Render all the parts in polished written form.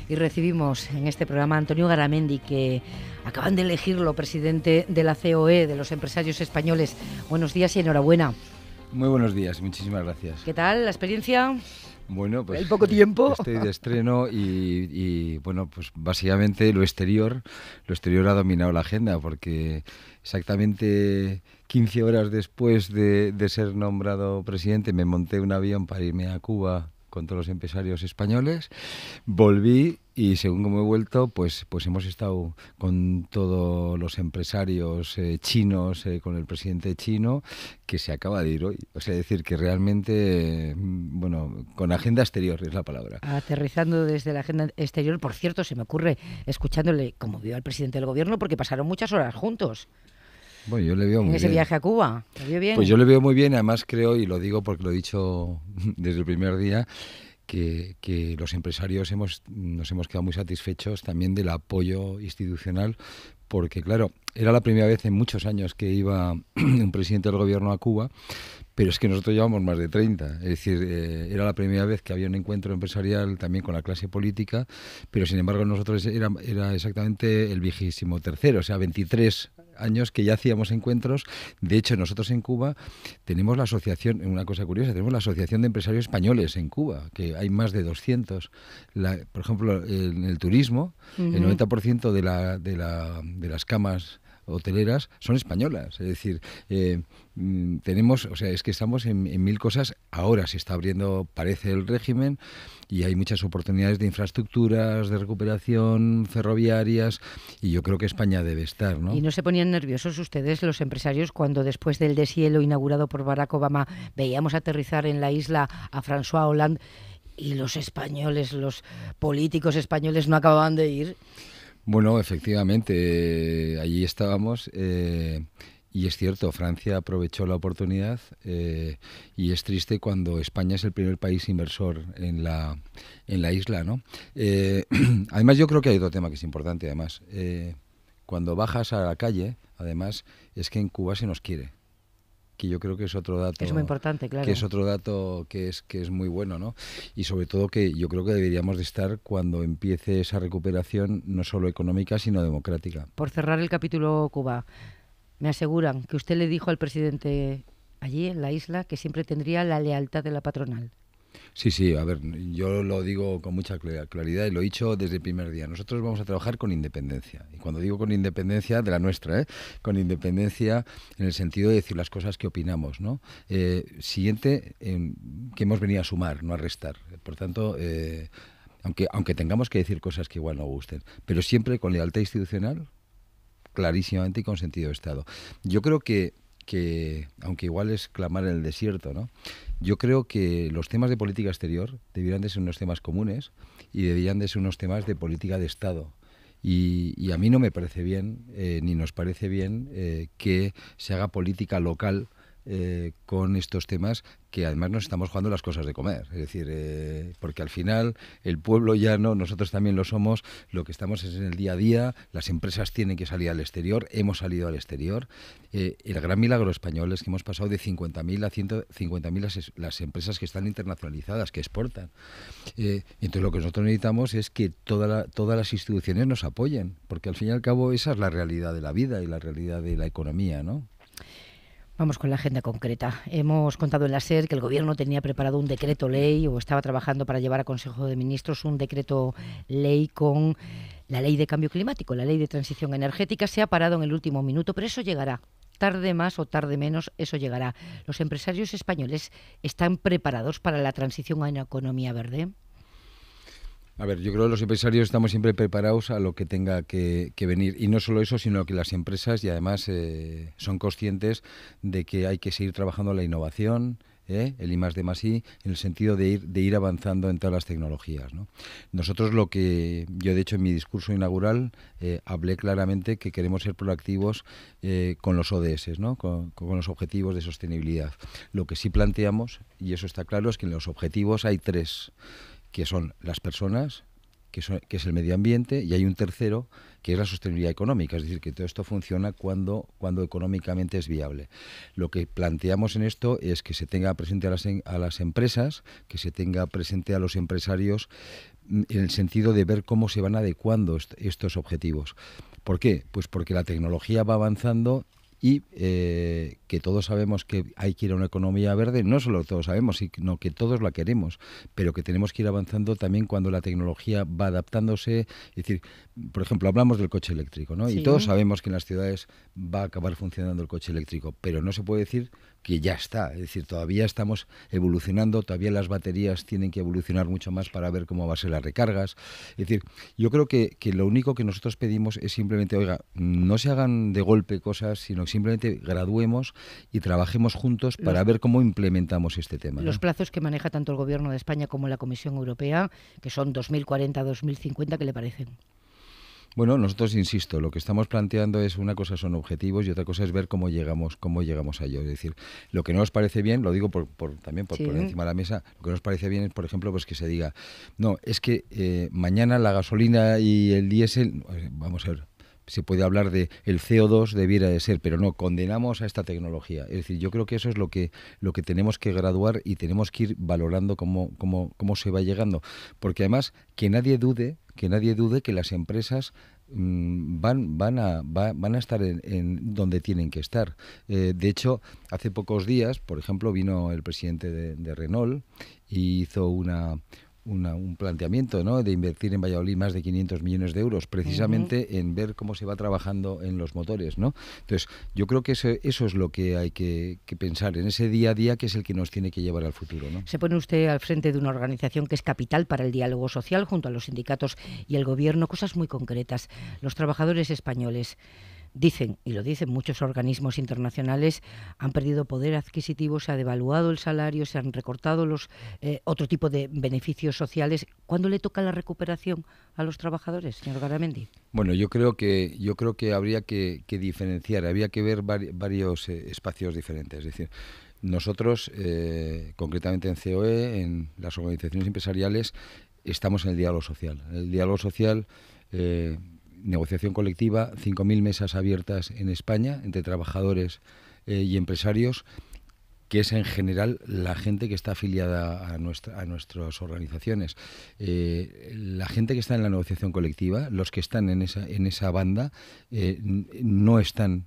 Y recibimos en este programa a Antonio Garamendi, que acaban de elegirlo presidente de la COE, de los empresarios españoles. Buenos días y enhorabuena. Muy buenos días, muchísimas gracias. ¿Qué tal la experiencia? Bueno, pues el poco tiempo. Estoy de estreno y bueno, pues básicamente lo exterior ha dominado la agenda, porque exactamente 15 horas después de ser nombrado presidente me monté un avión para irme a Cuba con todos los empresarios españoles, volví y según como he vuelto, pues hemos estado con todos los empresarios chinos, con el presidente chino, que se acaba de ir hoy. O sea, decir que realmente, bueno, con agenda exterior es la palabra. Aterrizando desde la agenda exterior, por cierto, se me ocurre, escuchándole como vio al presidente del gobierno, porque pasaron muchas horas juntos. Bueno, yo le veo muy bien. En ese viaje a Cuba, ¿lo vio bien? Pues yo le veo muy bien, además creo, y lo digo porque lo he dicho desde el primer día, que los empresarios nos hemos quedado muy satisfechos también del apoyo institucional, porque claro, era la primera vez en muchos años que iba un presidente del gobierno a Cuba, pero es que nosotros llevamos más de 30, es decir, era la primera vez que había un encuentro empresarial también con la clase política, pero sin embargo nosotros era exactamente el 23º, o sea, 23 años que ya hacíamos encuentros. De hecho, nosotros en Cuba tenemos la asociación, una cosa curiosa, tenemos la Asociación de Empresarios Españoles en Cuba, que hay más de 200. Por ejemplo, en el turismo, el 90% de las camas hoteleras son españolas, es decir, tenemos, o sea, es que estamos en mil cosas. Ahora se está abriendo, parece, el régimen y hay muchas oportunidades de infraestructuras, de recuperación, ferroviarias, y yo creo que España debe estar, ¿no? ¿Y no se ponían nerviosos ustedes, los empresarios, cuando después del deshielo inaugurado por Barack Obama veíamos aterrizar en la isla a François Hollande y los españoles, los políticos españoles no acababan de ir? Bueno, efectivamente, allí estábamos y es cierto, Francia aprovechó la oportunidad y es triste cuando España es el primer país inversor en la isla, ¿no? Además, yo creo que hay otro tema que es importante, además. Cuando bajas a la calle, además, es que en Cuba se nos quiere, que yo creo que es otro dato. Es muy importante, claro. Que es otro dato que es muy bueno, ¿no? Y sobre todo que yo creo que deberíamos de estar cuando empiece esa recuperación, no solo económica, sino democrática. Por cerrar el capítulo Cuba, me aseguran que usted le dijo al presidente allí en la isla que siempre tendría la lealtad de la patronal. Sí, a ver, yo lo digo con mucha claridad y lo he dicho desde el primer día. Nosotros vamos a trabajar con independencia. Y cuando digo con independencia, de la nuestra, con independencia en el sentido de decir las cosas que opinamos, ¿no? Siguiente, que hemos venido a sumar, no a restar. Por tanto, aunque tengamos que decir cosas que igual no gusten, pero siempre con lealtad institucional, clarísimamente, y con sentido de Estado. Yo creo que aunque igual es clamar en el desierto, ¿no? Yo creo que los temas de política exterior deberían de ser unos temas comunes y deberían de ser unos temas de política de Estado. Y a mí no me parece bien, ni nos parece bien, que se haga política local con estos temas, que además nos estamos jugando las cosas de comer, es decir, porque al final el pueblo ya no, nosotros también lo somos, lo que estamos es en el día a día, las empresas tienen que salir al exterior, hemos salido al exterior, el gran milagro español es que hemos pasado de 50.000 a 150.000 las empresas que están internacionalizadas, que exportan. Entonces lo que nosotros necesitamos es que todas las instituciones nos apoyen, porque al fin y al cabo esa es la realidad de la vida y la realidad de la economía, ¿no? Vamos con la agenda concreta. Hemos contado en la SER que el Gobierno tenía preparado un decreto ley o estaba trabajando para llevar a Consejo de Ministros un decreto ley con la ley de cambio climático, la ley de transición energética. Se ha parado en el último minuto, pero eso llegará. Tarde más o tarde menos, eso llegará. ¿Los empresarios españoles están preparados para la transición a una economía verde? A ver, yo creo que los empresarios estamos siempre preparados a lo que tenga que venir. Y no solo eso, sino que las empresas, y además son conscientes de que hay que seguir trabajando la innovación, el I+D+I, en el sentido de ir avanzando en todas las tecnologías, ¿no? Nosotros yo de hecho en mi discurso inaugural hablé claramente que queremos ser proactivos con los ODS, ¿no? Con los objetivos de sostenibilidad. Lo que sí planteamos, y eso está claro, es que en los objetivos hay tres, que son las personas, que es el medio ambiente, y hay un tercero, que es la sostenibilidad económica, es decir, que todo esto funciona cuando económicamente es viable. Lo que planteamos en esto es que se tenga presente a las empresas, que se tenga presente a los empresarios, en el sentido de ver cómo se van adecuando estos objetivos. ¿Por qué? Pues porque la tecnología va avanzando y que todos sabemos que hay que ir a una economía verde, no solo todos sabemos, sino que todos la queremos, pero que tenemos que ir avanzando también cuando la tecnología va adaptándose. Es decir, por ejemplo, hablamos del coche eléctrico, ¿no? Sí. Y todos sabemos que en las ciudades va a acabar funcionando el coche eléctrico, pero no se puede decir que ya está. Es decir, todavía estamos evolucionando, todavía las baterías tienen que evolucionar mucho más para ver cómo va a ser las recargas. Es decir, yo creo que lo único que nosotros pedimos es simplemente, oiga, no se hagan de golpe cosas, sino que simplemente graduemos y trabajemos juntos para ver cómo implementamos este tema, ¿no? Los plazos que maneja tanto el Gobierno de España como la Comisión Europea, que son 2040-2050, ¿qué le parecen? Bueno, nosotros, insisto, lo que estamos planteando es una cosa son objetivos y otra cosa es ver cómo llegamos a ello. Es decir, lo que no nos parece bien, lo digo también por encima de la mesa, lo que no nos parece bien es, por ejemplo, pues que se diga, no, es que mañana la gasolina y el diésel, vamos a ver, se puede hablar de el CO2 debiera de ser, pero no, condenamos a esta tecnología. Es decir, yo creo que eso es lo que tenemos que graduar y tenemos que ir valorando cómo se va llegando. Porque además, que nadie dude que las empresas van a estar en donde tienen que estar. De hecho, hace pocos días, por ejemplo, vino el presidente de Renault y hizo un planteamiento, ¿no?, de invertir en Valladolid más de 500 millones de euros, precisamente en ver cómo se va trabajando en los motores, ¿no? Entonces, yo creo que eso es lo que hay que pensar, en ese día a día que es el que nos tiene que llevar al futuro, ¿no? Se pone usted al frente de una organización que es capital para el diálogo social, junto a los sindicatos y el Gobierno, cosas muy concretas. Los trabajadores españoles dicen, y lo dicen muchos organismos internacionales, han perdido poder adquisitivo, se ha devaluado el salario, se han recortado los otro tipo de beneficios sociales. ¿Cuándo le toca la recuperación a los trabajadores, señor Garamendi? Bueno, yo creo que habría que diferenciar, había que ver varios espacios diferentes. Es decir, nosotros, concretamente en COE, en las organizaciones empresariales, estamos en el diálogo social. El diálogo social, negociación colectiva, 5.000 mesas abiertas en España entre trabajadores y empresarios, que es en general la gente que está afiliada a nuestras organizaciones. La gente que está en la negociación colectiva, los que están en esa banda, no están,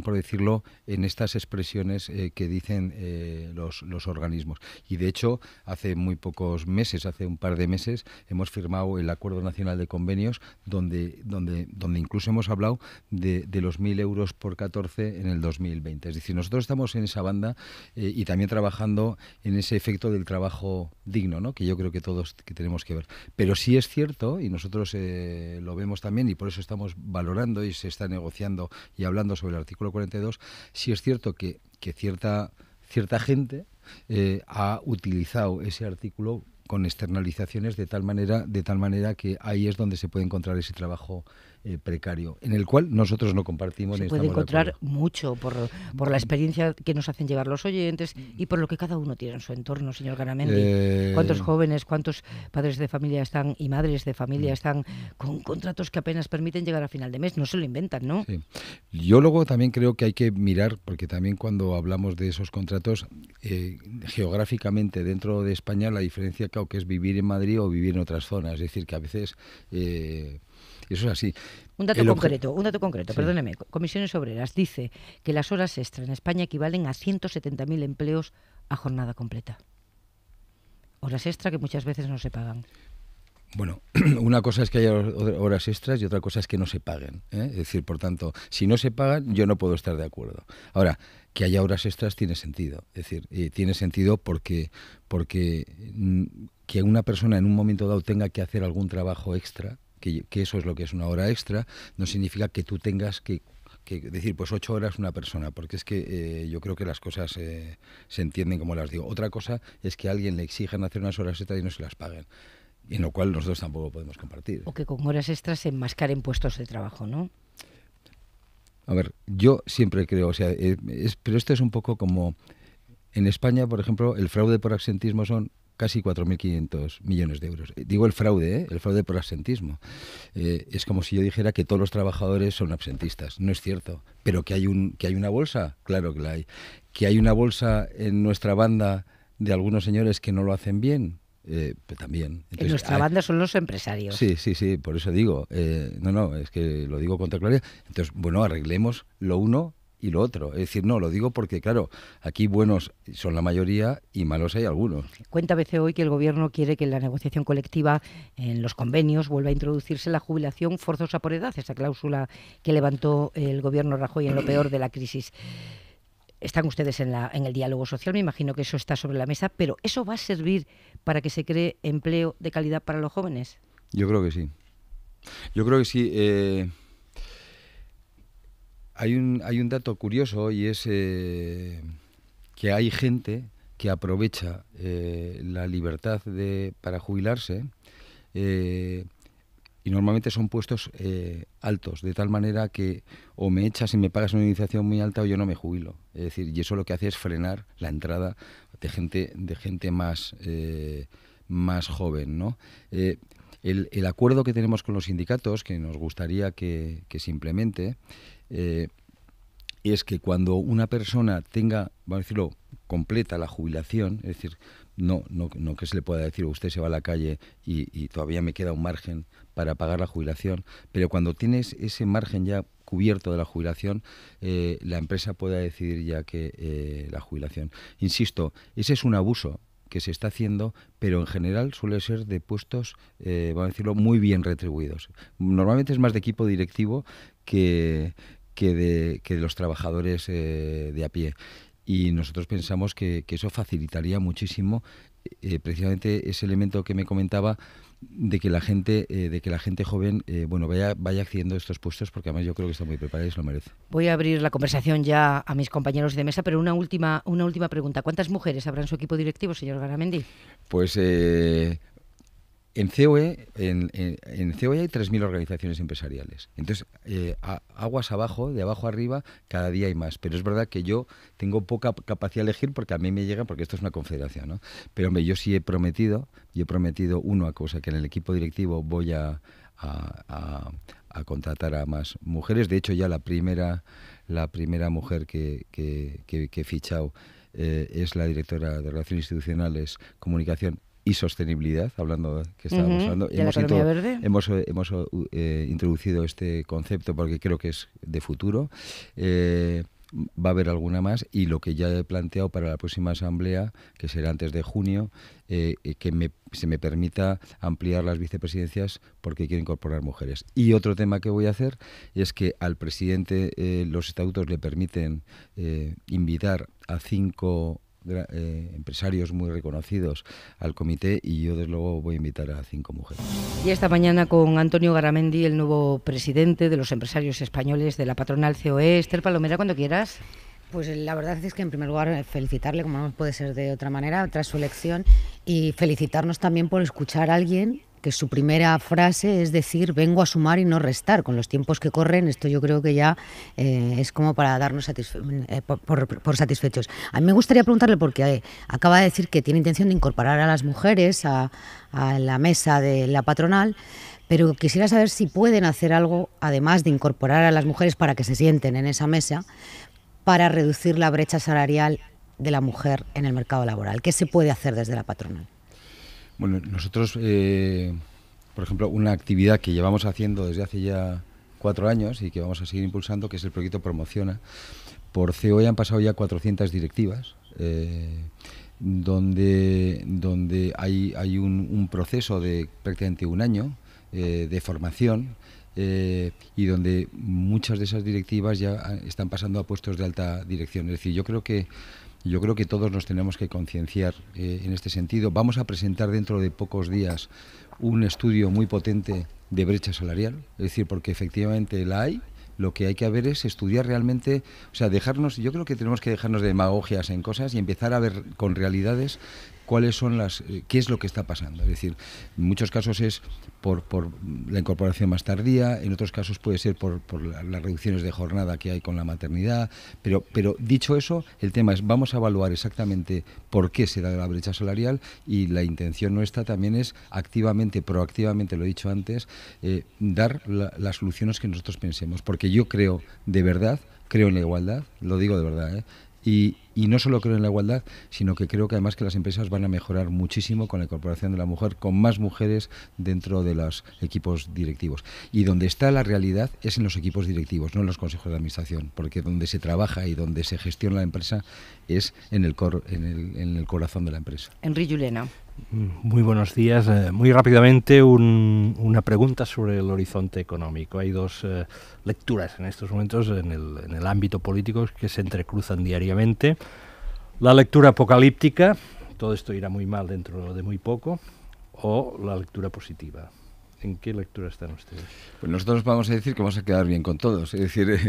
por decirlo, en estas expresiones que dicen los organismos. Y de hecho, hace muy pocos meses, hace un par de meses, hemos firmado el Acuerdo Nacional de Convenios, donde incluso hemos hablado de los 1.000 euros por 14 en el 2020. Es decir, nosotros estamos en esa banda y también trabajando en ese efecto del trabajo digno, ¿no?, que yo creo que todos que tenemos que ver. Pero sí es cierto, y nosotros lo vemos también, y por eso estamos valorando y se está negociando y hablando sobre el artículo 42, sí es cierto que cierta gente ha utilizado ese artículo con externalizaciones de tal manera que ahí es donde se puede encontrar ese trabajo precario, en el cual nosotros no compartimos. Se puede encontrar mucho por la experiencia que nos hacen llevar los oyentes y por lo que cada uno tiene en su entorno, señor Garamendi. ¿Cuántos jóvenes, cuántos padres de familia están y madres de familia están con contratos que apenas permiten llegar a final de mes? No se lo inventan, ¿no? Sí. Yo luego también creo que hay que mirar, porque también cuando hablamos de esos contratos, geográficamente dentro de España, la diferencia, claro, que es vivir en Madrid o vivir en otras zonas. Es decir, que a veces eso es así. Un dato concreto, Sí. perdóneme. Comisiones Obreras dice que las horas extra en España equivalen a 170.000 empleos a jornada completa. Horas extra que muchas veces no se pagan. Bueno, una cosa es que haya horas extras y otra cosa es que no se paguen, ¿eh? Es decir, por tanto, si no se pagan, yo no puedo estar de acuerdo. Ahora, que haya horas extras tiene sentido. Es decir, tiene sentido porque que una persona en un momento dado tenga que hacer algún trabajo extra, que eso es lo que es una hora extra, no significa que tú tengas que decir, pues 8 horas una persona, porque es que yo creo que las cosas se entienden como las digo. Otra cosa es que a alguien le exijan hacer unas horas extras y no se las paguen, y en lo cual nosotros tampoco podemos compartir. O que con horas extras se enmascaren puestos de trabajo, ¿no? A ver, yo siempre creo, o sea, pero esto es un poco como en España, por ejemplo, el fraude por absentismo son casi 4.500 millones de euros. Digo el fraude por absentismo. Es como si yo dijera que todos los trabajadores son absentistas. No es cierto. Pero que hay una bolsa, claro que la hay. Que hay una bolsa en nuestra banda de algunos señores que no lo hacen bien, Pues también. Entonces, en nuestra banda son los empresarios. Sí, por eso digo. No, es que lo digo con toda claridad. Entonces, bueno, arreglemos lo uno y lo otro. Es decir, no, lo digo porque, claro, aquí buenos son la mayoría y malos hay algunos. Cuenta ABC Hoy que el Gobierno quiere que en la negociación colectiva, en los convenios, vuelva a introducirse la jubilación forzosa por edad, esa cláusula que levantó el Gobierno Rajoy en lo peor de la crisis. Están ustedes en el diálogo social, me imagino que eso está sobre la mesa, pero ¿eso va a servir para que se cree empleo de calidad para los jóvenes? Yo creo que sí. Yo creo que sí. Hay un dato curioso y es que hay gente que aprovecha la libertad para jubilarse y normalmente son puestos altos, de tal manera que o me echas y me pagas una indemnización muy alta o yo no me jubilo. Es decir, y eso lo que hace es frenar la entrada de gente más joven, ¿no? El acuerdo que tenemos con los sindicatos, que nos gustaría que se implemente, es que cuando una persona tenga, vamos a decirlo, completa la jubilación, es decir, no que se le pueda decir usted se va a la calle y todavía me queda un margen para pagar la jubilación, pero cuando tienes ese margen ya cubierto de la jubilación, la empresa pueda decidir ya que la jubilación. Insisto, ese es un abuso que se está haciendo, pero en general suele ser de puestos, vamos a decirlo, muy bien retribuidos. Normalmente es más de equipo directivo que de los trabajadores de a pie. Y nosotros pensamos que eso facilitaría muchísimo precisamente ese elemento que me comentaba de que la gente joven vaya accediendo a estos puestos, porque además yo creo que está muy preparada y se lo merece. Voy a abrir la conversación ya a mis compañeros de mesa, pero una última pregunta. ¿Cuántas mujeres habrá en su equipo directivo, señor Garamendi? Pues en COE hay 3.000 organizaciones empresariales. Entonces, aguas abajo, de abajo arriba, cada día hay más. Pero es verdad que yo tengo poca capacidad de elegir porque a mí me llega, porque esto es una confederación, ¿no? Pero hombre, yo sí he prometido una cosa, que en el equipo directivo voy a contratar a más mujeres. De hecho, ya la primera mujer que he fichado es la directora de Relaciones Institucionales, Comunicación y Sostenibilidad, hablando que estábamos hablando. Hemos introducido este concepto porque creo que es de futuro. Va a haber alguna más, y lo que ya he planteado para la próxima asamblea, que será antes de junio, se me permita ampliar las vicepresidencias porque quiero incorporar mujeres. Y otro tema que voy a hacer es que al presidente los estatutos le permiten invitar a 5 empresarios muy reconocidos al comité, y yo desde luego voy a invitar a 5 mujeres. Y esta mañana con Antonio Garamendi, el nuevo presidente de los empresarios españoles de la patronal COE. Esther Palomera, cuando quieras. Pues la verdad es que en primer lugar felicitarle, como no puede ser de otra manera, tras su elección, y felicitarnos también por escuchar a alguien que su primera frase es decir, vengo a sumar y no restar. Con los tiempos que corren, esto yo creo que ya es como para darnos por satisfechos. A mí me gustaría preguntarle, porque acaba de decir que tiene intención de incorporar a las mujeres a la mesa de la patronal, pero quisiera saber si pueden hacer algo, además de incorporar a las mujeres para que se sienten en esa mesa, para reducir la brecha salarial de la mujer en el mercado laboral. ¿Qué se puede hacer desde la patronal? Bueno, nosotros, por ejemplo, una actividad que llevamos haciendo desde hace ya 4 años y que vamos a seguir impulsando, que es el proyecto Promociona. Por COE han pasado ya 400 directivas, donde hay un proceso de prácticamente un año de formación, y donde muchas de esas directivas ya están pasando a puestos de alta dirección. Es decir, yo creo que todos nos tenemos que concienciar en este sentido. Vamos a presentar dentro de pocos días un estudio muy potente de brecha salarial, es decir, porque efectivamente la hay. Lo que hay que ver es estudiar realmente, o sea, yo creo que tenemos que dejarnos de demagogias en cosas y empezar a ver con realidades cuáles son qué es lo que está pasando. Es decir, en muchos casos es por la incorporación más tardía, en otros casos puede ser por las reducciones de jornada que hay con la maternidad, pero dicho eso, el tema es, vamos a evaluar exactamente por qué se da la brecha salarial, y la intención nuestra también es proactivamente, lo he dicho antes, dar las soluciones que nosotros pensemos, porque yo creo en la igualdad, lo digo de verdad, Y no solo creo en la igualdad, sino que creo que además que las empresas van a mejorar muchísimo con la incorporación de la mujer, con más mujeres dentro de los equipos directivos. Y donde está la realidad es en los equipos directivos, no en los consejos de administración, porque donde se trabaja y donde se gestiona la empresa es en el corazón de la empresa. Enrique Llena. Muy buenos días. Muy rápidamente una pregunta sobre el horizonte económico. Hay dos lecturas en estos momentos en el ámbito político que se entrecruzan diariamente. La lectura apocalíptica, todo esto irá muy mal dentro de muy poco, o la lectura positiva. ¿En qué lectura están ustedes? Pues nosotros vamos a decir que vamos a quedar bien con todos. Es decir,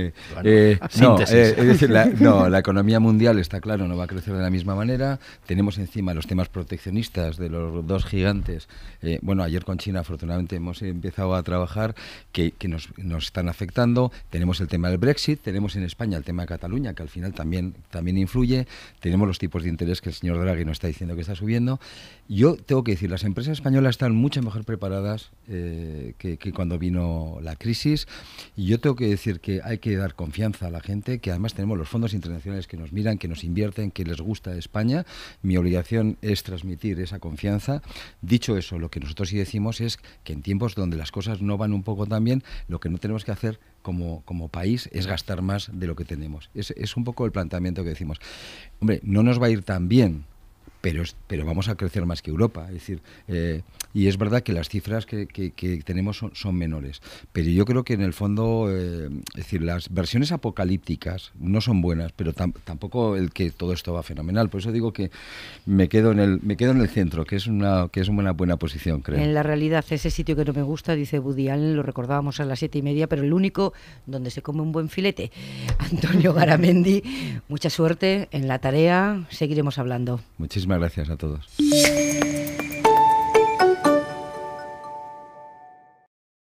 la economía mundial está claro, no va a crecer de la misma manera. Tenemos encima los temas proteccionistas de los dos gigantes. Ayer con China afortunadamente hemos empezado a trabajar que nos están afectando. Tenemos el tema del Brexit, tenemos en España el tema de Cataluña, que al final también influye. Tenemos los tipos de interés que el señor Draghi nos está diciendo que está subiendo. Yo tengo que decir, las empresas españolas están mucho mejor preparadas que cuando vino la crisis, y yo tengo que decir que hay que dar confianza a la gente, que además tenemos los fondos internacionales que nos miran, que nos invierten, que les gusta España. Mi obligación es transmitir esa confianza. Dicho eso, lo que nosotros sí decimos es que en tiempos donde las cosas no van un poco tan bien, lo que no tenemos que hacer como país es gastar más de lo que tenemos. Es un poco el planteamiento que decimos. Hombre, no nos va a ir tan bien, pero vamos a crecer más que Europa. Es decir, y es verdad que las cifras que tenemos son menores. Pero yo creo que en el fondo, es decir, las versiones apocalípticas no son buenas, pero tampoco el que todo esto va fenomenal. Por eso digo que me quedo en el centro, que es una buena posición, creo. En la realidad, ese sitio que no me gusta, dice Woody Allen, lo recordábamos a las 7:30, pero el único donde se come un buen filete. Antonio Garamendi, mucha suerte en la tarea, seguiremos hablando. Muchísimas gracias a todos.